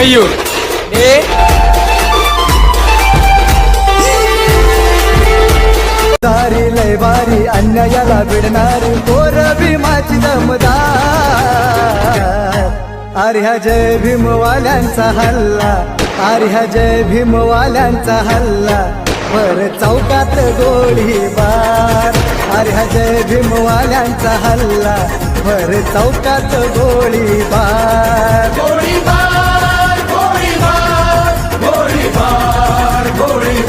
मयूर हे दारी लय बारी अन्यायाला भिडणारी पोर भीमाची दमदार. आर्या जय भीमवाल्यांचा हल्ला, आर्या जय भीमवाल्यांचा हल्ला, वर चौकात गोळीबार. आर्या जय भीमवाल्यांचा हल्ला, वर चौकात गोळीबार. गोळीबार गोळीबार गोळीबार गोळीबार